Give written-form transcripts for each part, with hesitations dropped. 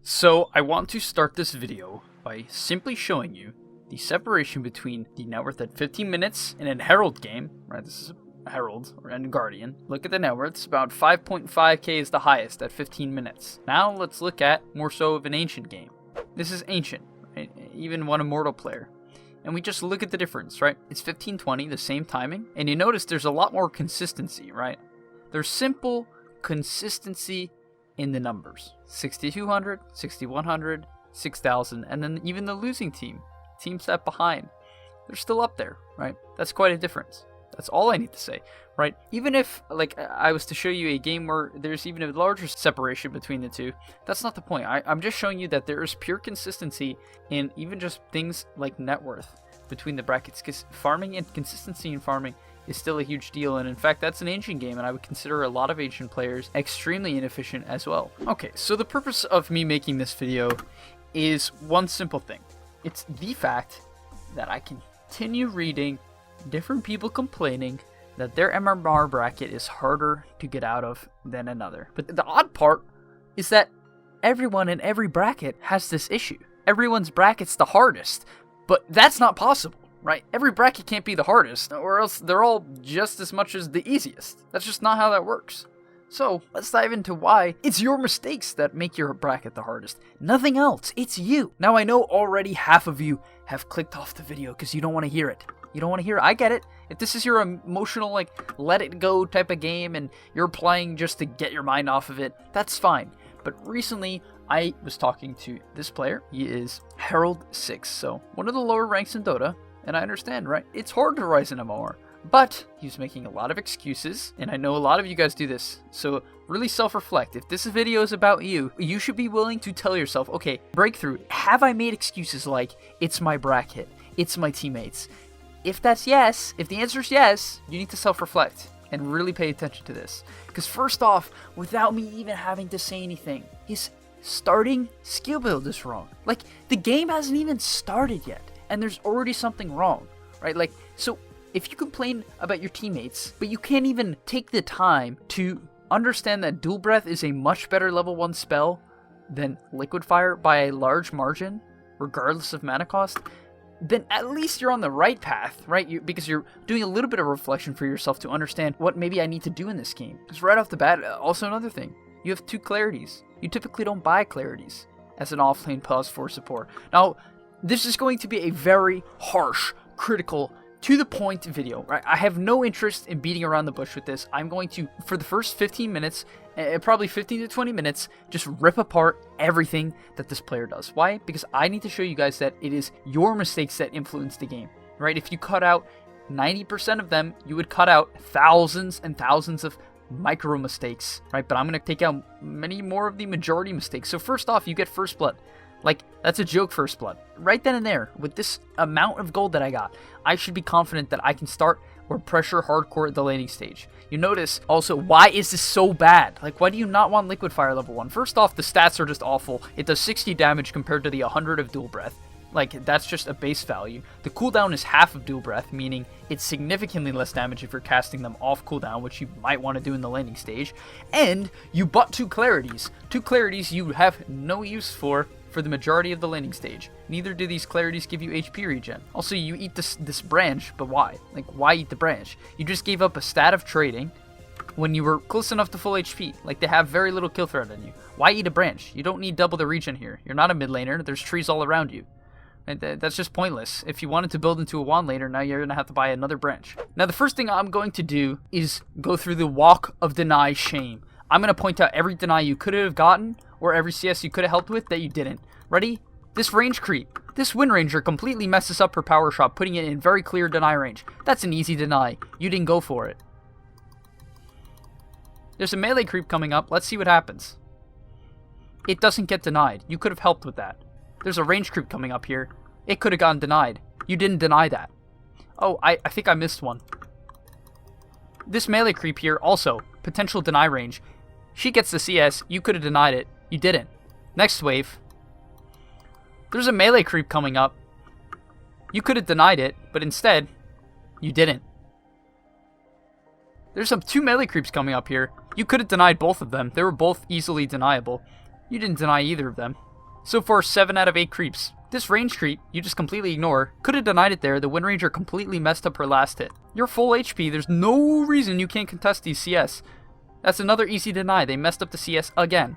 So I want to start this video by simply showing you the separation between the net worth at 15 minutes in a Herald game, right? This is a Herald or a Guardian. Look at the net worth, it's about 5.5k is the highest at 15 minutes. Now let's look at more so of an ancient game. This is ancient, right? Even one immortal player. And we just look at the difference, right? It's 1520, the same timing, and you notice there's a lot more consistency, right? There's simple consistency in the numbers. 6200, 6100, 6000, and then even the losing team, teams set behind, they're still up there, right? That's quite a difference. That's all I need to say, right? Even if, like, I was to show you a game where there's even a larger separation between the two, that's not the point. I'm just showing you that there is pure consistency in even just things like net worth between the brackets, because farming and consistency in farming is still a huge deal, and in fact that's an ancient game, and I would consider a lot of ancient players extremely inefficient as well. Okay, so the purpose of me making this video is one simple thing. It's the fact that I continue reading different people complaining that their MMR bracket is harder to get out of than another. But the odd part is that everyone in every bracket has this issue. Everyone's bracket's the hardest, but that's not possible, right? Every bracket can't be the hardest, or else they're all just as much as the easiest. That's just not how that works. So let's dive into why it's your mistakes that make your bracket the hardest. Nothing else. It's you. Now I know already half of you have clicked off the video because you don't want to hear it. You don't want to hear it. I get it. If this is your emotional, like, let it go type of game and you're playing just to get your mind off of it, that's fine. But recently, I was talking to this player. He is Herald 6, so one of the lower ranks in Dota. And I understand, right? It's hard to rise in MMR. But he's making a lot of excuses, and I know a lot of you guys do this. So really self-reflect. If this video is about you, you should be willing to tell yourself, okay, breakthrough. Have I made excuses like, it's my bracket, it's my teammates? If that's yes, if the answer is yes, you need to self-reflect and really pay attention to this. Because first off, without me even having to say anything, his starting skill build is wrong. Like, the game hasn't even started yet, and there's already something wrong, right? Like, so if you complain about your teammates, but you can't even take the time to understand that Dual Breath is a much better level 1 spell than Liquid Fire by a large margin, regardless of mana cost, then at least you're on the right path, right? Because you're doing a little bit of reflection for yourself to understand what maybe I need to do in this game. Because right off the bat, also another thing, you have 2 clarities. You typically don't buy clarities as an offlane pause for support. Now, this is going to be a very harsh, critical, to the point video, right? I have no interest in beating around the bush with this. I'm going to, for the first 15 minutes, probably 15 to 20 minutes, just rip apart everything that this player does. Why? Because I need to show you guys that it is your mistakes that influence the game, right? If you cut out 90% of them, you would cut out thousands and thousands of micro mistakes, right? But I'm going to take out many more of the majority mistakes. So first off, you get first blood. Like, that's a joke first blood. Right then and there, with this amount of gold that I got, I should be confident that I can start or pressure hardcore at the laning stage. You notice also, why is this so bad? Like, why do you not want Liquid Fire level 1? First off, the stats are just awful. It does 60 damage compared to the 100 of Dual Breath. Like, that's just a base value. The cooldown is half of Dual Breath, meaning it's significantly less damage if you're casting them off cooldown, which you might want to do in the laning stage. And you bought 2 clarities. 2 clarities you have no use for the majority of the laning stage. Neither do these clarities give you HP regen. Also, you eat this branch, but why? Like, why eat the branch? You just gave up a stat of trading when you were close enough to full HP. Like, they have very little kill threat on you. Why eat a branch? You don't need double the regen here. You're not a mid laner. There's trees all around you. And that's just pointless. If you wanted to build into a wand laner, now you're going to have to buy another branch. Now, the first thing I'm going to do is go through the walk of deny shame. I'm going to point out every deny you could have gotten, or every CS you could have helped with that you didn't. Ready? This range creep. This Wind Ranger completely messes up her power shot, putting it in very clear deny range. That's an easy deny. You didn't go for it. There's a melee creep coming up. Let's see what happens. It doesn't get denied. You could have helped with that. There's a range creep coming up here. It could have gotten denied. You didn't deny that. Oh, I think I missed one. This melee creep here, also, potential deny range. She gets the CS. You could have denied it. You didn't. Next wave. There's a melee creep coming up. You could have denied it, but instead, you didn't. There's some 2 melee creeps coming up here. You could have denied both of them. They were both easily deniable. You didn't deny either of them. So far, 7 out of 8 creeps. This range creep, you just completely ignore. Could have denied it there, the Wind Ranger completely messed up her last hit. You're full HP, there's no reason you can't contest these CS. That's another easy deny, they messed up the CS again.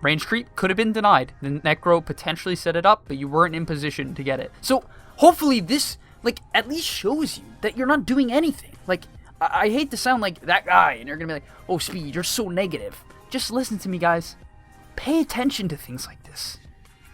Range creep could have been denied. The Necro potentially set it up, but you weren't in position to get it. So, hopefully this, like, at least shows you that you're not doing anything. Like, I hate to sound like that guy, and you're gonna be like, oh, Speed, you're so negative. Just listen to me, guys. Pay attention to things like this.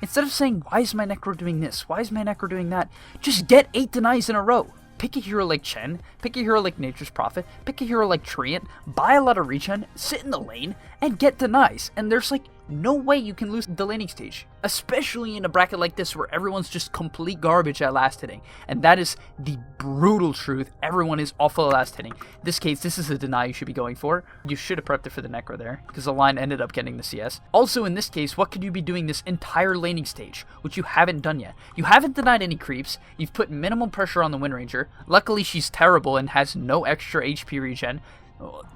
Instead of saying, why is my Necro doing this? Why is my Necro doing that? Just get 8 denies in a row. Pick a hero like Chen, pick a hero like Nature's Prophet, pick a hero like Treant, buy a lot of regen, sit in the lane, and get denies. And there's like no way you can lose the laning stage. Especially in a bracket like this where everyone's just complete garbage at last hitting. And that is the brutal truth. Everyone is awful at last hitting. In this case, this is a deny you should be going for. You should have prepped it for the Necro there, because the line ended up getting the CS. Also in this case, what could you be doing this entire laning stage, which you haven't done yet? You haven't denied any creeps, you've put minimal pressure on the Wind Ranger. Luckily she's terrible and has no extra HP regen.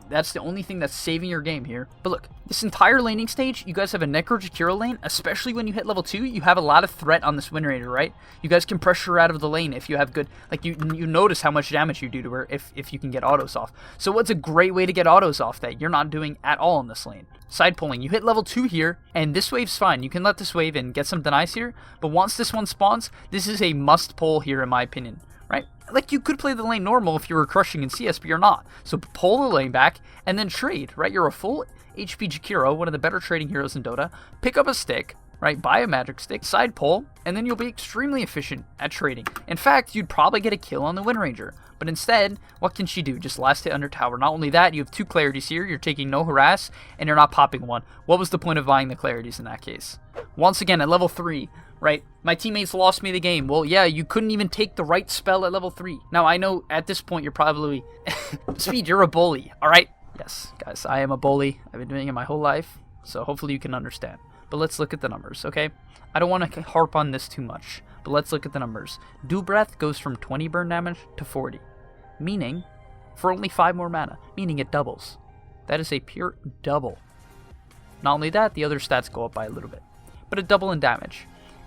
That's the only thing that's saving your game here. But look, this entire laning stage, you guys have a Necro Jakiro lane, especially when you hit level 2, you have a lot of threat on this Wind Ranger, right? You guys can pressure her out of the lane if you have good, like you notice how much damage you do to her if you can get autos off. So what's a great way to get autos off that you're not doing at all in this lane? Side pulling, you hit level 2 here, and this wave's fine. You can let this wave in, get some denies here, but once this one spawns, this is a must pull here in my opinion. Right? Like, you could play the lane normal if you were crushing in CS, but you're not. So pull the lane back, and then trade, right? You're a full HP Jakiro, one of the better trading heroes in Dota. Pick up a stick, right? Buy a magic stick, side pull, and then you'll be extremely efficient at trading. In fact, you'd probably get a kill on the Wind Ranger. But instead, what can she do? Just last hit under tower. Not only that, you have 2 clarities here, you're taking no harass, and you're not popping one. What was the point of buying the clarities in that case? Once again, at level 3, right? My teammates lost me the game. Well, yeah, you couldn't even take the right spell at level 3. Now, I know at this point you're probably... Speed, you're a bully, alright? Yes, guys, I am a bully. I've been doing it my whole life, so hopefully you can understand. But let's look at the numbers, okay? I don't want to harp on this too much, but let's look at the numbers. Dew Breath goes from 20 burn damage to 40, meaning for only 5 more mana, meaning it doubles. That is a pure double. Not only that, the other stats go up by a little bit, but a double in damage.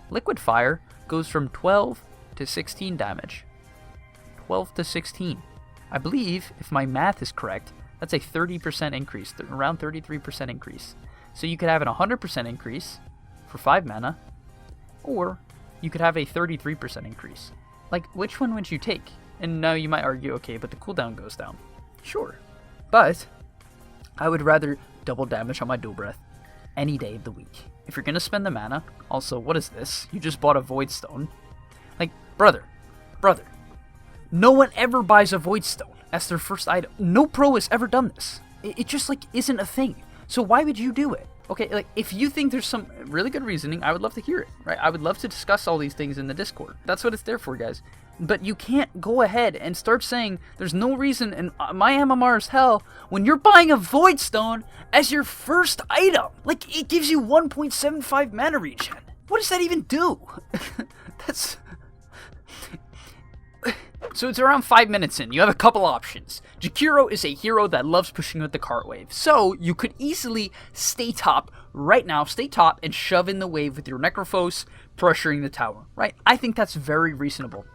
Liquid Fire goes from 12 to 16 damage. 12 to 16. I believe, if my math is correct, that's a 30% increase, around 33% increase. So you could have an 100% increase for 5 mana, or you could have a 33% increase. Like, which one would you take? And now you might argue, okay, but the cooldown goes down. Sure. But I would rather double damage on my Dual Breath any day of the week. If you're going to spend the mana, also, what is this? You just bought a Void Stone. Like, brother, no one ever buys a Void Stone as their first item. No pro has ever done this. It just, like, isn't a thing. So why would you do it? Okay, like, if you think there's some really good reasoning, I would love to hear it, right? I would love to discuss all these things in the Discord. That's what it's there for, guys. But you can't go ahead and start saying there's no reason and my MMR is hell when you're buying a Void Stone as your first item. Like, it gives you 1.75 mana regen. What does that even do? That's... So it's around 5 minutes in. You have a couple options. Jakiro is a hero that loves pushing with the cart wave. So you could easily stay top right now, stay top and shove in the wave with your Necrophos pressuring the tower, right? I think that's very reasonable.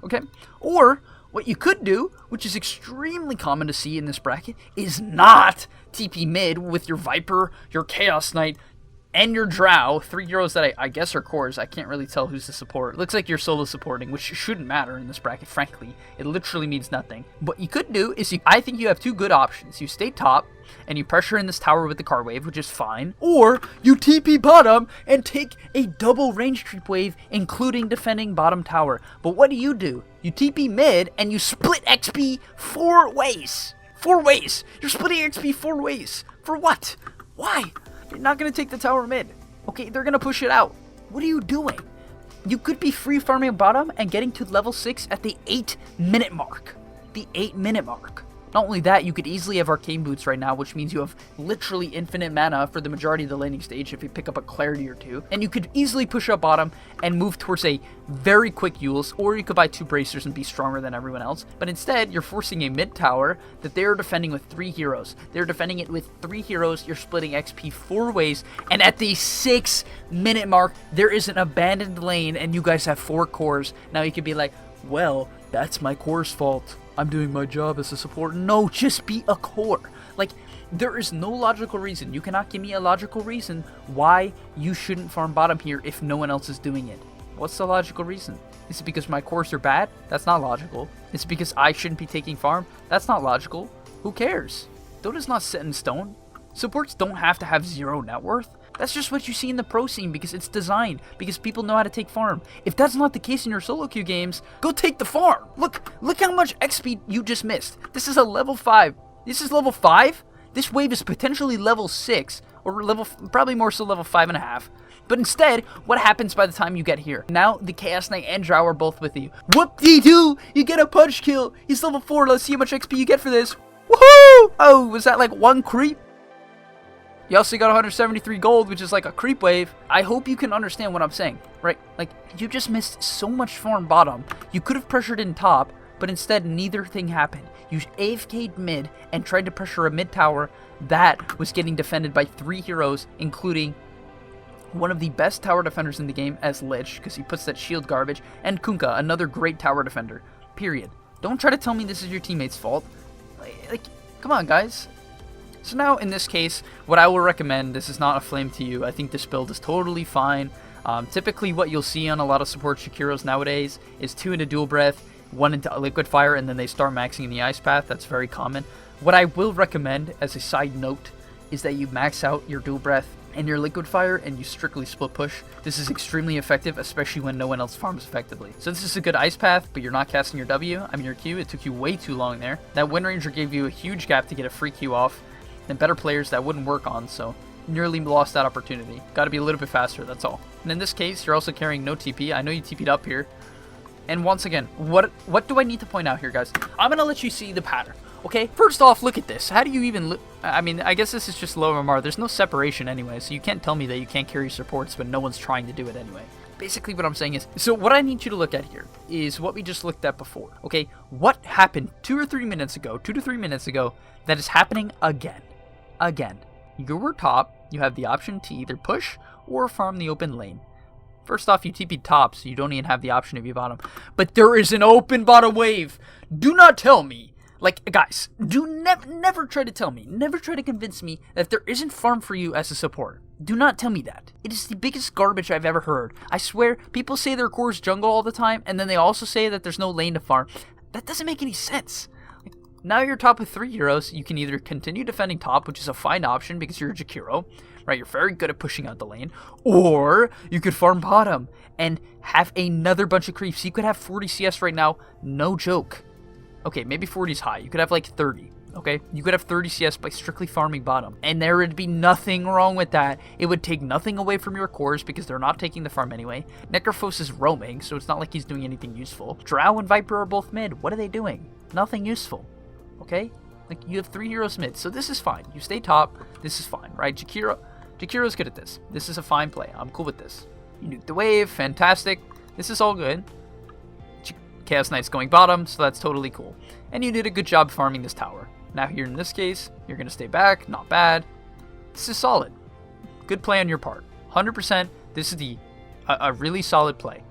Okay? Or what you could do, which is extremely common to see in this bracket, is not TP mid with your Viper, your Chaos Knight, and your Drow, 3 heroes that I guess are cores. I can't really tell who's the support. It looks like you're solo supporting, which shouldn't matter in this bracket, frankly. It literally means nothing. What you could do is, I think you have 2 good options. You stay top, and you pressure in this tower with the car wave, which is fine. Or, you TP bottom, and take a double range creep wave, including defending bottom tower. But what do? You TP mid, and you split XP 4 ways. 4 ways! You're splitting XP 4 ways. For what? Why? You're not going to take the tower mid. Okay, they're going to push it out. What are you doing? You could be free farming bottom and getting to level 6 at the 8-minute mark. The 8-minute mark. Not only that, you could easily have Arcane Boots right now, which means you have literally infinite mana for the majority of the laning stage if you pick up a Clarity or two. And you could easily push up bottom and move towards a very quick Yules, or you could buy 2 Bracers and be stronger than everyone else. But instead, you're forcing a mid tower that they're defending with 3 heroes. They're defending it with 3 heroes, you're splitting XP 4 ways, and at the 6-minute mark, there is an abandoned lane and you guys have 4 cores. Now you could be like, well, that's my core's fault. I'm doing my job as a support. No, just be a core. Like, there is no logical reason. You cannot give me a logical reason why you shouldn't farm bottom here if no one else is doing it. What's the logical reason? Is it because my cores are bad? That's not logical. Is it because I shouldn't be taking farm? That's not logical. Who cares? Dota's not set in stone. Supports don't have to have 0 net worth. That's just what you see in the pro scene because it's designed, because people know how to take farm. If that's not the case in your solo queue games, go take the farm. Look how much XP you just missed. This is a level 5. This is level 5? This wave is potentially level 6, or probably more so level 5.5. But instead, what happens by the time you get here? Now, the Chaos Knight and Drow are both with you. Whoop-dee-doo! You get a punch kill! He's level 4, let's see how much XP you get for this. Woohoo! Oh, was that like 1 creep? You also got 173 gold, which is like a creep wave. I hope you can understand what I'm saying, right? Like, you just missed so much farm bottom. You could have pressured in top, but instead neither thing happened. You AFK'd mid and tried to pressure a mid tower that was getting defended by 3 heroes, including one of the best tower defenders in the game as Lich, because he puts that shield garbage, and Kunkka, another great tower defender, period. Don't try to tell me this is your teammate's fault. Like, come on, guys. So now, in this case, what I will recommend, this is not a flame to you, I think this build is totally fine. Typically, what you'll see on a lot of support Jakiros nowadays is 2 into Dual Breath, 1 into Liquid Fire, and then they start maxing in the Ice Path. That's very common. What I will recommend, as a side note, is that you max out your Dual Breath and your Liquid Fire, and you strictly split push. This is extremely effective, especially when no one else farms effectively. So this is a good Ice Path, but you're not casting your W, your Q. It took you way too long there. That Wind Ranger gave you a huge gap to get a free Q off, and better players that wouldn't work on, so nearly lost that opportunity. Got to be a little bit faster, that's all. And in this case, you're also carrying no TP. I know you TP'd up here. And once again, what do I need to point out here, guys? I'm going to let you see the pattern, okay? First off, look at this. How do you even I mean, I guess this is just low MR. There's no separation anyway, so you can't tell me that you can't carry supports when no one's trying to do it anyway. Basically what I'm saying is, so what I need you to look at here is what we just looked at before, okay? What happened 2 to 3 minutes ago that is happening again? Again, you were top, you have the option to either push or farm the open lane. First off, you TP top, so you don't even have the option to be bottom. But there is an open bottom wave. Do not tell me, like, guys, never try to tell me, never try to convince me that there isn't farm for you as a support. Do not tell me that. It is the biggest garbage I've ever heard. I swear, people say their core is jungle all the time, and then they also say that there's no lane to farm. That doesn't make any sense. Now you're top with 3 heroes. You can either continue defending top, which is a fine option because you're a Jakiro, right? You're very good at pushing out the lane. Or you could farm bottom and have another bunch of creeps. You could have 40 CS right now, no joke. Okay, maybe 40 is high. You could have like 30, okay? You could have 30 CS by strictly farming bottom. And there would be nothing wrong with that. It would take nothing away from your cores because they're not taking the farm anyway. Necrophos is roaming, so it's not like he's doing anything useful. Drow and Viper are both mid. What are they doing? Nothing useful. Okay? Like, you have 3 heroes mid, so this is fine. You stay top, this is fine, right? Jakiro's good at this. This is a fine play. I'm cool with this. You nuke the wave, fantastic. This is all good. Chaos Knight's going bottom, so that's totally cool. And you did a good job farming this tower. Now here in this case, you're going to stay back, not bad. This is solid. Good play on your part. 100%, this is a really solid play.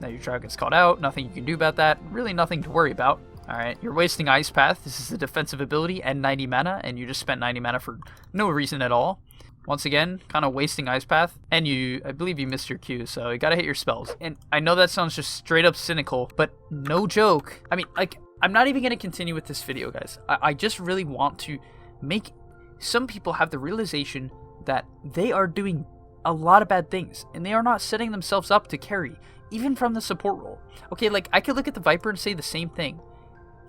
Now your Drow gets caught out, nothing you can do about that. Really nothing to worry about. Alright, you're wasting Ice Path. This is a defensive ability and 90 mana, and you just spent 90 mana for no reason at all. Once again, kind of wasting Ice Path, and I believe you missed your Q, so you gotta hit your spells. And I know that sounds just straight up cynical, but no joke. I mean, like, I'm not even gonna continue with this video, guys. I just really want to make some people have the realization that they are doing a lot of bad things, and they are not setting themselves up to carry, even from the support role. Okay, like, I could look at the Viper and say the same thing.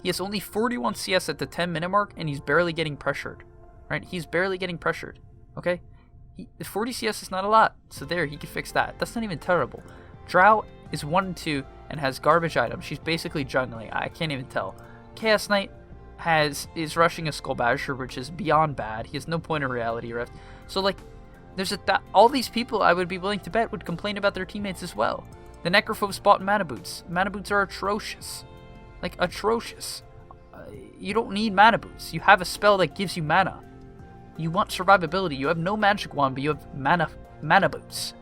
He has only 41 CS at the 10-minute mark, and he's barely getting pressured, right? He's barely getting pressured, okay? 40 CS is not a lot, so there, he can fix that. That's not even terrible. Drow is 1 and 2 and has garbage items. She's basically jungling. I can't even tell. Chaos Knight is rushing a Skull Basher, which is beyond bad. He has no point of reality rift. So like, there's all these people I would be willing to bet would complain about their teammates as well. The Necrophobes bought mana boots. Mana boots are atrocious, like atrocious. You don't need mana boots. You have a spell that gives you mana. You want survivability. You have no magic wand, but you have mana boots.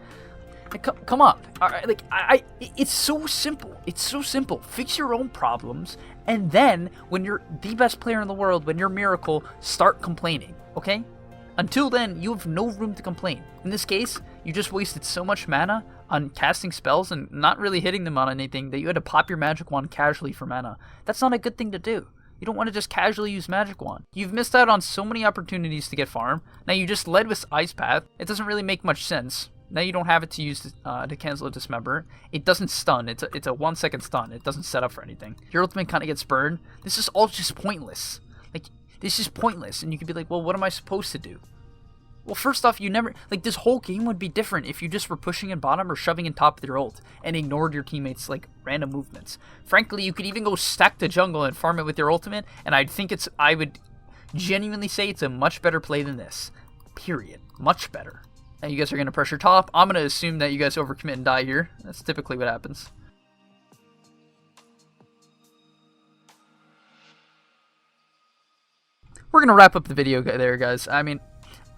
Like, come on. All right, like it's so simple. It's so simple. Fix your own problems, and then when you're the best player in the world, when you're Miracle, start complaining. Okay? Until then, you have no room to complain. In this case, you just wasted so much mana on casting spells and not really hitting them on anything that you had to pop your magic wand casually for mana. That's not a good thing to do. You don't want to just casually use magic wand. You've missed out on so many opportunities to get farm. Now you just led with Ice Path. It doesn't really make much sense. Now you don't have it to use to cancel a Dismember. It doesn't stun. It's a 1 second stun. It doesn't set up for anything. Your ultimate kind of gets burned. This is all just pointless. Like, this is pointless. And you could be like, well, what am I supposed to do? Well, first off, you never, like, this whole game would be different if you just were pushing in bottom or shoving in top with your ult and ignored your teammates' like random movements. Frankly, you could even go stack the jungle and farm it with your ultimate, and I would genuinely say it's a much better play than this. Period. Much better. Now you guys are gonna pressure top. I'm gonna assume that you guys overcommit and die here. That's typically what happens. We're gonna wrap up the video there, guys. I mean,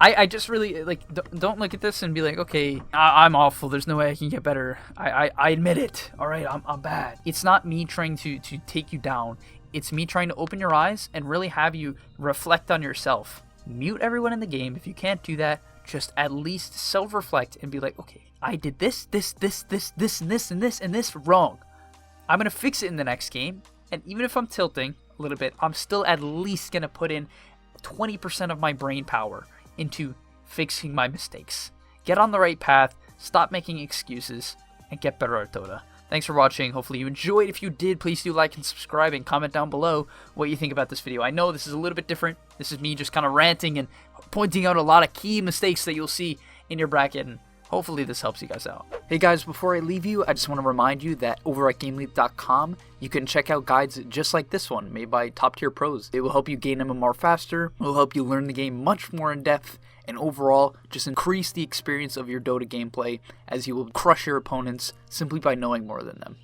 I just really, like, don't look at this and be like, okay, I'm awful, there's no way I can get better. I admit it, alright, I'm bad. It's not me trying to take you down. It's me trying to open your eyes and really have you reflect on yourself. Mute everyone in the game. If you can't do that, just at least self-reflect and be like, okay, I did this, and this wrong. I'm gonna fix it in the next game, and even if I'm tilting a little bit, I'm still at least gonna put in 20% of my brain power into fixing my mistakes. Get on the right path, stop making excuses, and get better at Dota. Thanks for watching. Hopefully you enjoyed. If you did, please do like and subscribe and comment down below what you think about this video. I know this is a little bit different. This is me just kind of ranting and pointing out a lot of key mistakes that you'll see in your bracket, and hopefully this helps you guys out. Hey guys, before I leave you, I just want to remind you that over at gameleap.com, you can check out guides just like this one, made by top tier pros. It will help you gain MMR faster, it will help you learn the game much more in depth, and overall, just increase the experience of your Dota gameplay as you will crush your opponents simply by knowing more than them.